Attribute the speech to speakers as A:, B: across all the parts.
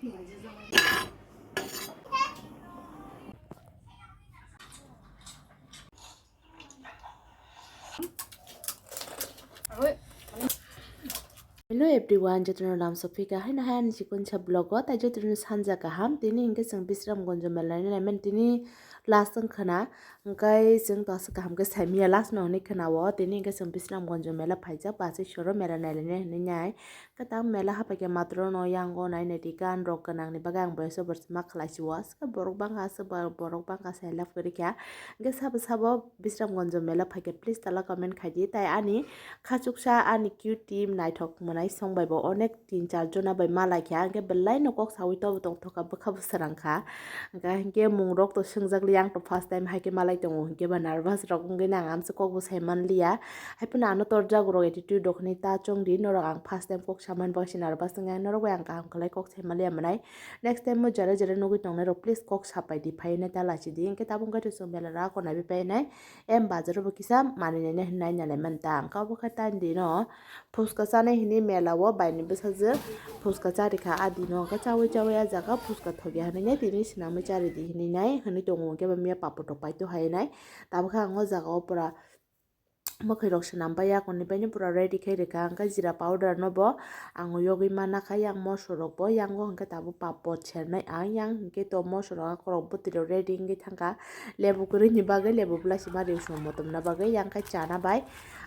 A: Hello everyone, jatuno nam Sofika. Hai nahan sikun sa blog ko. Tai jatuno sanja kaham. Tini ingke sang bisram gonjo melani lemen tini last ang khana. Ingkai sang tos kaham ke samia last no ni khana wo. Tini ingke sang bisram gonjo mela phaijak pasi shoro mela nalene ni nyai. Katang mela hapake matro no yango nai netikan rok kanang ni bagang boyso bersama khlasi was. Ka borok bangka se borok bangka se laf kori kya. Ingke sabo bisram gonjo mela phake please tala comment khaji. Tai ani khachuksa ani cute team naithok manai songbai bo onek 3-4 jona bai malai kya angke belai no kok sawi to tong thoka bkha bsarangkha angka hingke mungrok to swngjak liang to first time haike malai tongo hingke ba nervous rok ongke nang amse kok bo saiman liya haipuna ano torja gro attitude dokni ta chongdi norok ang first time kok saman ba sin nervous ngai norok ang ka hamklai kok saimalia manai next time mo jare jare nogui tongnai rok please kok sapai di phaina ta lachi di hingke tabung ka to sombela ra ko nabi pai nai em bazar bo kisa mani ne hnai nalai manta angka bo kha tan di no fuska chane hini mela wo baini bsaje fuska chari kha adi no ka chawi a jaga fuska thogi hani ne tini sinamai chari di hini nai hani tongo ke ba mia papoto pai to hai nai tab kha ngo jaga o pura mokhai rok sanam pai ya koni pai ni pura ready khai reka angka jira powder no bo ango yogi mana kha yang moso rok bo yango angka tabu papot chernai ang yang hingke to moso rok korok butiro ready ngi thangka lebu kuri ni bagai lebu blasi mari usmo motom na bagai yang kai chana bai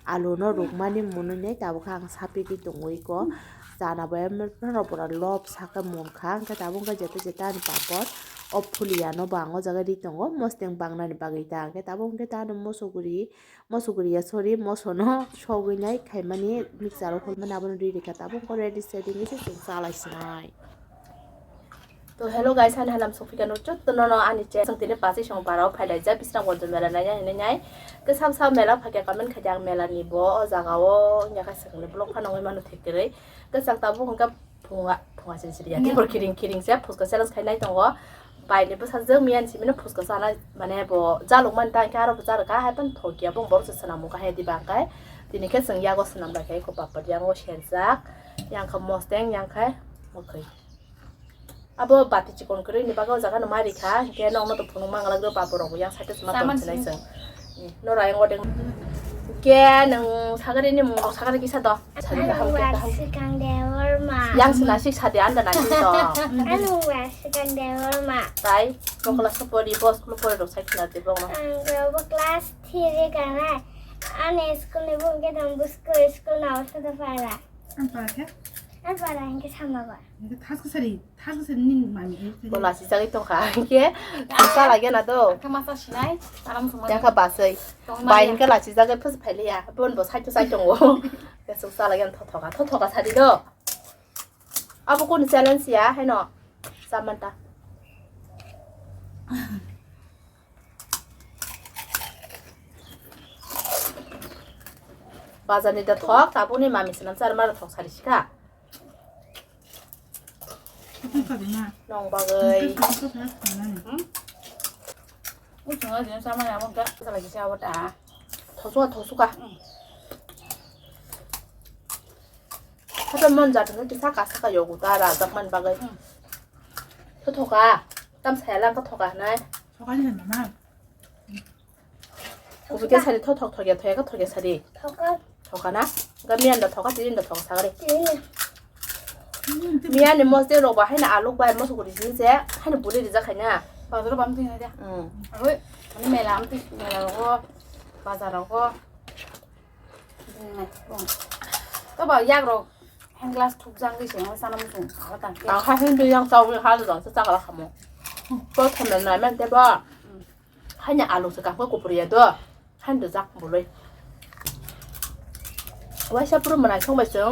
A: alu no rukmani munune tabu khang sapi di tongoi ko chana bai no pura lob saka mongkha angka tabu ka jeta ni papot ophulia no bango jaga di tongo mosteng bangna ni bagai ta angka tabu ngke ta no mosuguri ya sorry moso no sogui nai khaimani mixer hol mana abon ri reka tabu ko ready setting ni se salai sinai तो hello guys हान हालाम सफिका नो चत no ani che sang tine pasi song parao phailai ja bisna gonjo mela na ya ne nyai ke sam mela phake comment khajang mela ni bo o jaga o nya ka sang le blog phanoi manu thekere ke sang tabu hongka phunga sin siri ya tibor kiring se phuska selas khainai tongo bai ne bsa jeng mian simino phuska sana mane bo jaluk man ta ka ro jar ka ha pan thokia bong bor se sana mu ka he di bang kai tini ke sang ya go sanam ba kai ko papar yang o shenjak yang ka mosteng yang kai mokai abo bati chikon kri ni bago jaga no mari kha ke no no to phunu mangala do paporok yang sate sma to chnai sang no rai ngodeng ke nang sagari ni mung sagari ki sa do sari ka ham ke
B: sikang dewar ma
A: yang sina sik sade anda na ki do
B: anu wa sikang dewar ma
A: tai ko kelas pori bos ko pori do sai khna de bong
B: ang kelas 3 kana ane school ne bung ke dam busko school na awsta da para an para inge sama ba
C: 다섯 살인 마음이
A: bola si sari to kha ke sa la na do
C: kamasa 신ai 사람 정말
A: yang ka basai bai ka la si jaga phus phaili ya bon bo sai to sai tong wo ke su sa la gen tho ka sari do abu ko ni challenge ya hai no samanta bazani da thok tabu ni mami sinam sar mar thok sari shika nong bagai
C: 우승아 지금 사마야 뭔가 살아기 시작하다
A: 더수가 하자만 자는 게 사가 요구다라 잠만 바gai 토토가 땀 살랑 토토가 나
C: 저가지 했나
A: 고부게 살이 토토게 토가 토게 살이 토가나 그러니까 미안다 토가 지린다 토가 사가리 미안해 뭐스로 봐 하나 알록 봐 뭐서 그리 진짜 하나 부리리 자카냐
C: 바자로 밤새 해야 돼 아이 아니 매라 암티 매라고 바자라고 또봐 약으로 한 글라스 툭장기 생 사람 좀 알았다
A: 아 하는데 양 싸우면 하루도 싸가라 하모 또 타면 나면 돼봐 하냐 알록스 갖고 고부리야도 한도 작 몰래ว่าชอบรู้มันอะไรช่องไปเสียง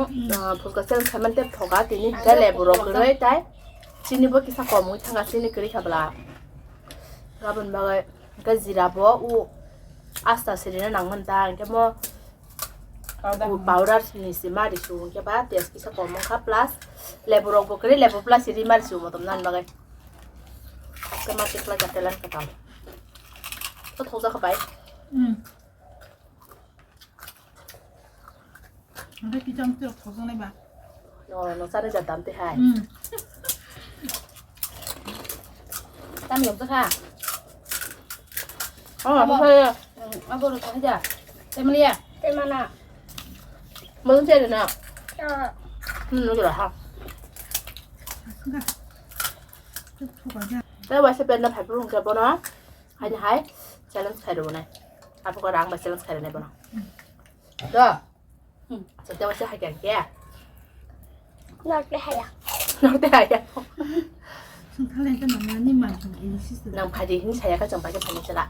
A: ผมก็เส้นใช้มันเต็มถกตินี่ได้แหลบุรกเลยได้ชินี่บอกกิสกอมุทั้งอาชีพนี่คือขับลาเราเป็นแบบก็จีราบัวอูอาสตาสิรินนังมันตาแค่ว่าอูบาวดาร์นี่สิมาดิชูแค่บ้าเดียสกิสกอมุขับพลัสแหลบุรกบอกเลยแหลบุพลัสสิริมาดิชูมาตรงนั้นแบบก็มาติดพลัสจัดเต็มกระตังก็ทงจะเข้าไป
C: nó cái trong tiệc thấu xong này bà
A: nó ra đây giờ tắm thì hay
C: 땀이 없어가. 보세요. 아버로 더 하자. 때문이야.
B: 때마나.
C: 무슨 재료나?
B: 저.
C: 여기 라.
D: Sukha. Thok ra.
C: Đây bà sẽ bên nó phải bưng cái bữa nó. Hay như hay. Challenge khai đồ này. À có đáng mà challenge khai đồ này bữa nó. Được. Giờ tôi sẽ hay càng kia.
B: Nó cái hay à?
C: Nó thế này à?
D: Sukha lên cho nó nhưng mà thằng ấy xí xí.
C: Nằm khai đi hình xài cái chồng phải cái phần này lại.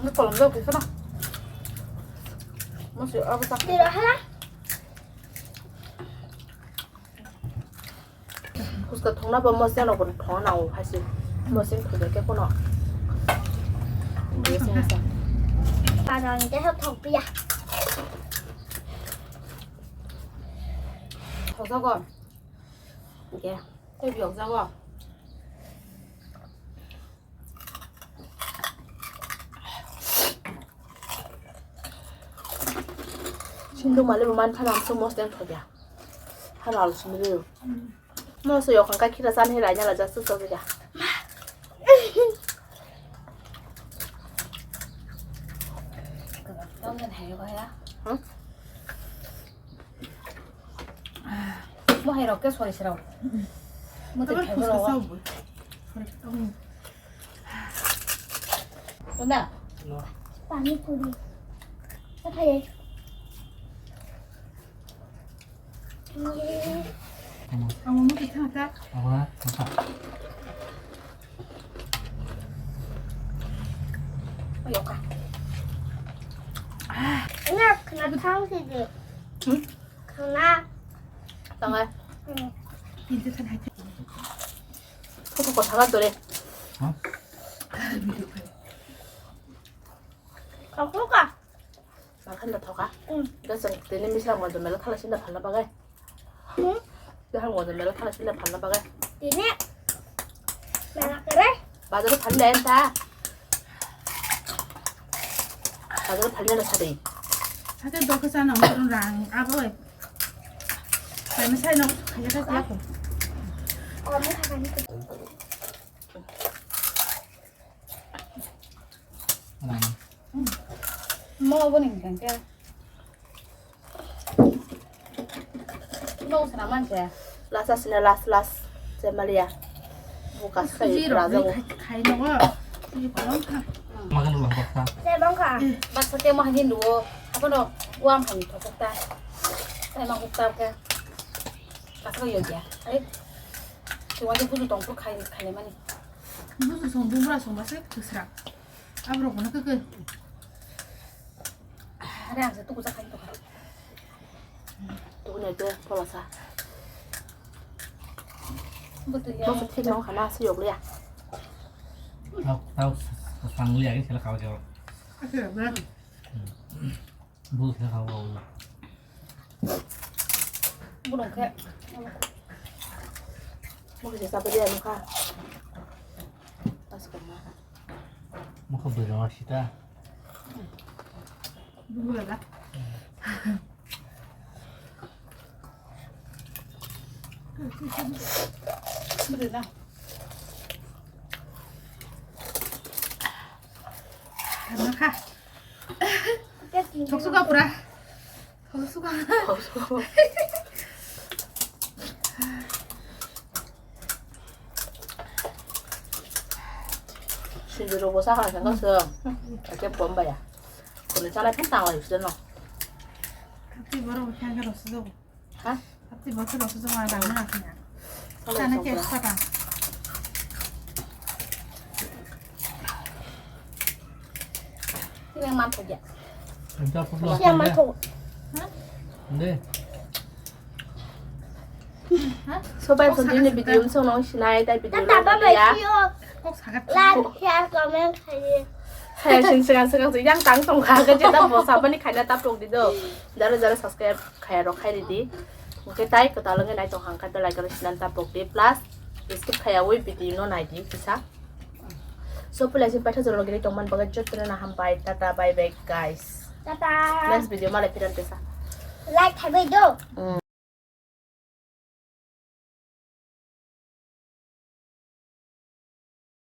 C: Nó còn đâu kìa sao nào? Nó sẽ ở bên sau.
B: Đi đó hết.
C: 그래서 동남아 뭐세나 본 더나오 사실 뭐생 그게 거나. 이게 생겼어.
B: Và rồi mình sẽ thọc bây giờ.
C: 저거 이게 대비 영상어. 신동 말레만 타람 스모스된 거야. 하나로 주미를. 뭐서 요 강가 키라 산 해라 냐라 자 쓰서 그자. 떠는 해가 해라. 응? 뭐 해라 꽤 소리 싫어. 뭐
D: Tao
C: 되게
D: bắt
C: 배불러.
D: sâu bụi. Thôi ông
C: 온다.
B: 파니푸리. 어떻게?
D: ông muốn cái thằng ta.
C: 여가.
B: 그냥 그냥 탕수지.
C: 응?
B: 그냥.
C: 땅을
B: 응.
D: Nhìn cho thằng hai.
C: 포토코 작았더래.
B: 거꾸가.
C: 막 한다 더 가.
B: 응.
C: 그래서 내년 미시랑 먼저 멜로 탈라 신나 발라봐가.
B: 응.
C: 한 먼저 멜로 탈라 신나 발라봐가.
B: Ini. Merah keren.
C: 맞아도 발렌다. 맞아도 발렌다 사대.
D: Sao tôi có sao nó không ràng à ơi. Phải mới sai nó phải ra cái của.
B: Om makan itu.
C: 먹어보니까 꽤. 너무 사랑만 돼. 라사스네 라스 제말이야. 뭐가
D: Cái
C: 스카이
D: gì rồi
C: 라자고.
D: khai nó á. Cái gì của nó ha.
E: Makan dulu apa?
B: Saya bangka.
C: 맛있게 뭐 하긴 누워. 아빠도 우암 하니 더 먹다. 쌀만 먹다 게. 가서 여기야. 아이. 저 완전 부주 동부 갈래만이.
D: 무슨 성분이라 성맛을 드시라. 앞으로 보나 그
C: 하래 앉아 또 고작 가니 또 가. 누구네 그 벌어서. Nó sẽ thêm nó khả năng sử dụng đi à?
E: Tao sang lihat ini salah kau jawab.
D: cái là
E: Bu salah kau.
C: Bố đồng kẹ. Bố sẽ sao bây giờ không?
E: Mau kau berdua kita.
D: đúng rồi đó.
C: Được nào.
D: nó khác.
B: Cái gì?
D: 적수가 보라. 적수가.
C: 신주로 보사하는 생각은 이렇게 본 거야. 오늘 전에 팽당을 있었노.
D: 갑자기 뭐라고 그냥 없어도.
C: 하?
D: 갑자기 뭐라고 없어도 말하면 그냥.
C: 선을
D: 나는 게
C: 좀
D: 없어다.
C: 그냥 많다게.
E: Kita perlu
B: Siang masuk.
E: Deh.
C: 소발 손질는 비디오 음성 넣으시나요? 달 비디오
B: Tata ba
C: 넣으시나요?
B: phải chưa?
D: 꼭 사갔지.
B: Lan theo comment thầy.
C: 하여 신시간 양 땅통 가가지고 뭐 사번이 가냐 답도 디도 자르자르 subscribe 가야로 가야디 오케이 타이 그 달랑에 나이 좀 한칸 더 라이크 시난 답도 디 플러스 skip 가야 위 비디오 나이디 기사 so 플래시 빠져 저러 그리 정말 버가 쫓으나 한 바이 타타 바이 바이 guys
B: Tata.
C: next video 마레 피란 데사
B: like thay bây giờ